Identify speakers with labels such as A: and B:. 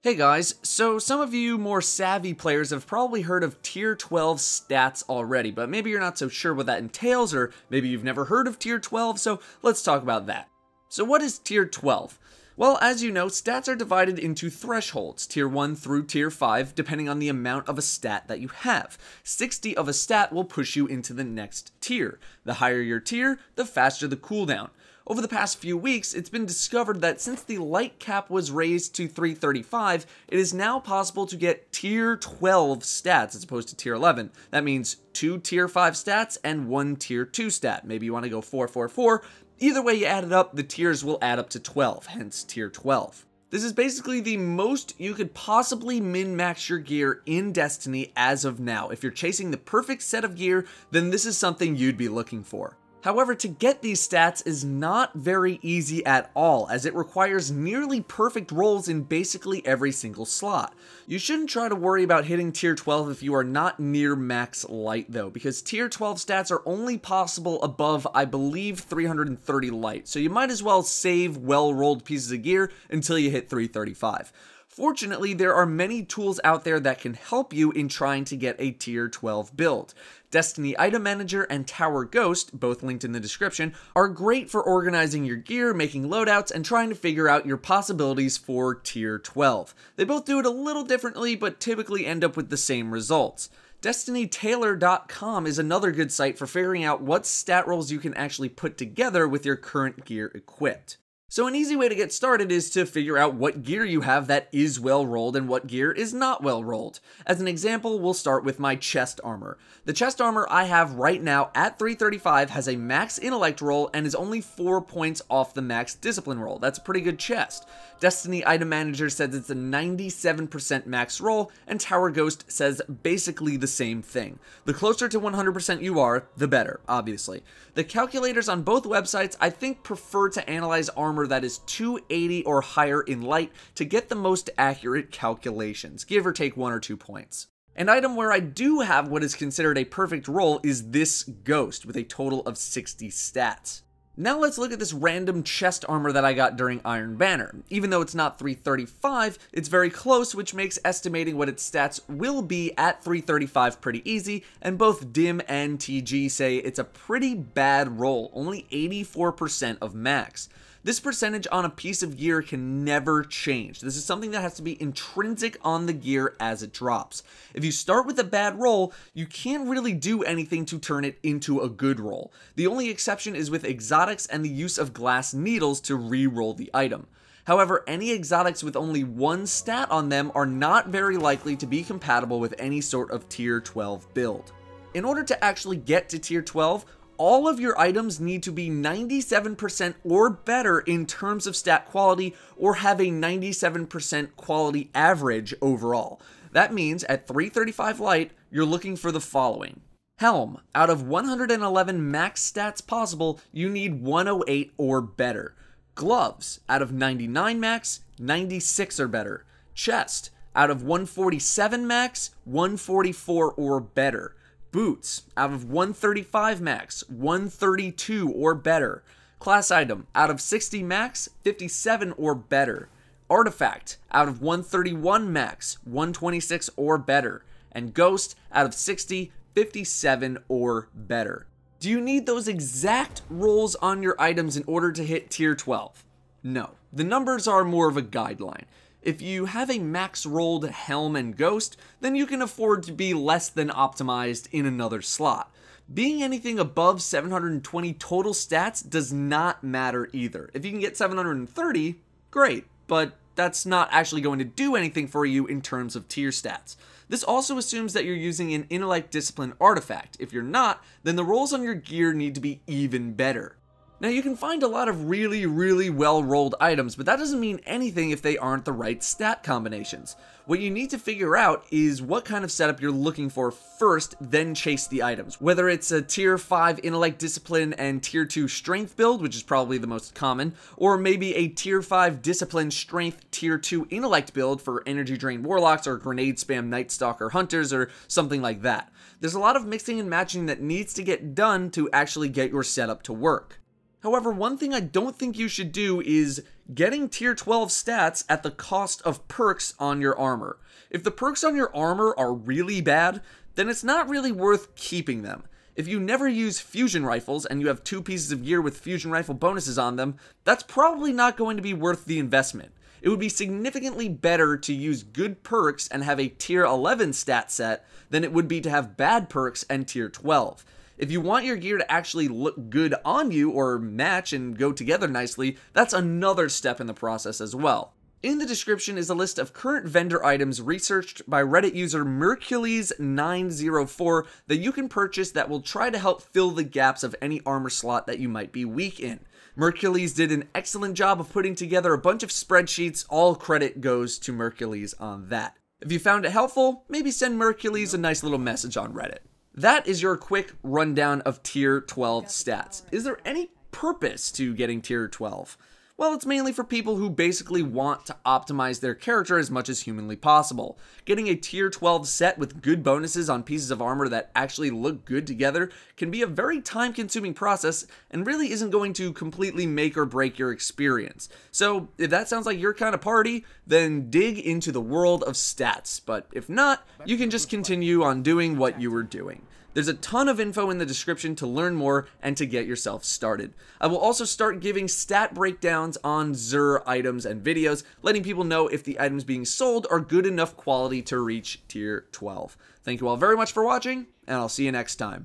A: Hey guys, so some of you more savvy players have probably heard of Tier 12 stats already, but maybe you're not so sure what that entails, or maybe you've never heard of Tier 12, so let's talk about that. So what is Tier 12? Well, as you know, stats are divided into thresholds, Tier 1 through Tier 5, depending on the amount of a stat that you have. 60 of a stat will push you into the next tier. The higher your tier, the faster the cooldown. Over the past few weeks, it's been discovered that since the light cap was raised to 335, it is now possible to get Tier 12 stats as opposed to Tier 11. That means 2 Tier 5 stats and 1 Tier 2 stat. Maybe you want to go 4, 4, 4. Either way you add it up, the tiers will add up to 12, hence Tier 12. This is basically the most you could possibly min-max your gear in Destiny as of now. If you're chasing the perfect set of gear, then this is something you'd be looking for. However, to get these stats is not very easy at all, as it requires nearly perfect rolls in basically every single slot. You shouldn't try to worry about hitting Tier 12 if you are not near max light though, because Tier 12 stats are only possible above, I believe, 330 light, so you might as well save well-rolled pieces of gear until you hit 335. Fortunately, there are many tools out there that can help you in trying to get a Tier 12 build. Destiny Item Manager and Tower Ghost, both linked in the description, are great for organizing your gear, making loadouts, and trying to figure out your possibilities for Tier 12. They both do it a little differently, but typically end up with the same results. DestinyTailor.com is another good site for figuring out what stat rolls you can actually put together with your current gear equipped. So an easy way to get started is to figure out what gear you have that is well rolled and what gear is not well rolled. As an example, we'll start with my chest armor. The chest armor I have right now at 335 has a max intellect roll and is only 4 points off the max discipline roll. That's a pretty good chest. Destiny Item Manager says it's a 97% max roll, and Tower Ghost says basically the same thing. The closer to 100% you are, the better, obviously. The calculators on both websites I think prefer to analyze armor that is 280 or higher in light to get the most accurate calculations, give or take 1 or 2 points. An item where I do have what is considered a perfect roll is this Ghost with a total of 60 stats. Now let's look at this random chest armor that I got during Iron Banner. Even though it's not 335, it's very close, which makes estimating what its stats will be at 335 pretty easy, and both Dim and TG say it's a pretty bad roll, only 84% of max. This percentage on a piece of gear can never change. This is something that has to be intrinsic on the gear as it drops. If you start with a bad roll, you can't really do anything to turn it into a good roll. The only exception is with exotics and the use of glass needles to re-roll the item. However, any exotics with only 1 stat on them are not very likely to be compatible with any sort of Tier 12 build. In order to actually get to Tier 12, all of your items need to be 97% or better in terms of stat quality, or have a 97% quality average overall. That means at 335 light, you're looking for the following. Helm, out of 111 max stats possible, you need 108 or better. Gloves, out of 99 max, 96 or better. Chest, out of 147 max, 144 or better. Boots, out of 135 max, 132 or better. Class item, out of 60 max, 57 or better. Artifact, out of 131 max, 126 or better. And Ghost, out of 60, 57 or better. Do you need those exact rolls on your items in order to hit Tier 12? No. The numbers are more of a guideline. If you have a max rolled Helm and Ghost, then you can afford to be less than optimized in another slot. Being anything above 720 total stats does not matter either. If you can get 730, great, but that's not actually going to do anything for you in terms of tier stats. This also assumes that you're using an intellect discipline artifact. If you're not, then the rolls on your gear need to be even better. Now you can find a lot of really well rolled items, but that doesn't mean anything if they aren't the right stat combinations. What you need to figure out is what kind of setup you're looking for first, then chase the items. Whether it's a tier 5 intellect discipline and tier 2 strength build, which is probably the most common, or maybe a tier 5 discipline strength tier 2 intellect build for energy drain warlocks or grenade spam night stalker hunters or something like that. There's a lot of mixing and matching that needs to get done to actually get your setup to work. However, one thing I don't think you should do is getting tier 12 stats at the cost of perks on your armor. If the perks on your armor are really bad, then it's not really worth keeping them. If you never use fusion rifles and you have 2 pieces of gear with fusion rifle bonuses on them, that's probably not going to be worth the investment. It would be significantly better to use good perks and have a tier 11 stat set than it would be to have bad perks and tier 12. If you want your gear to actually look good on you or match and go together nicely, that's another step in the process as well. In the description is a list of current vendor items researched by Reddit user Mercules904 that you can purchase that will try to help fill the gaps of any armor slot that you might be weak in. Mercules did an excellent job of putting together a bunch of spreadsheets. All credit goes to Mercules on that. If you found it helpful, maybe send Mercules a nice little message on Reddit. That is your quick rundown of tier 12 stats. Is there any purpose to getting tier 12? Well, it's mainly for people who basically want to optimize their character as much as humanly possible. Getting a tier 12 set with good bonuses on pieces of armor that actually look good together can be a very time-consuming process and really isn't going to completely make or break your experience. So, if that sounds like your kind of party, then dig into the world of stats. But if not, you can just continue on doing what you were doing. There's a ton of info in the description to learn more and to get yourself started. I will also start giving stat breakdowns on Xur items and videos, letting people know if the items being sold are good enough quality to reach tier 12. Thank you all very much for watching, and I'll see you next time.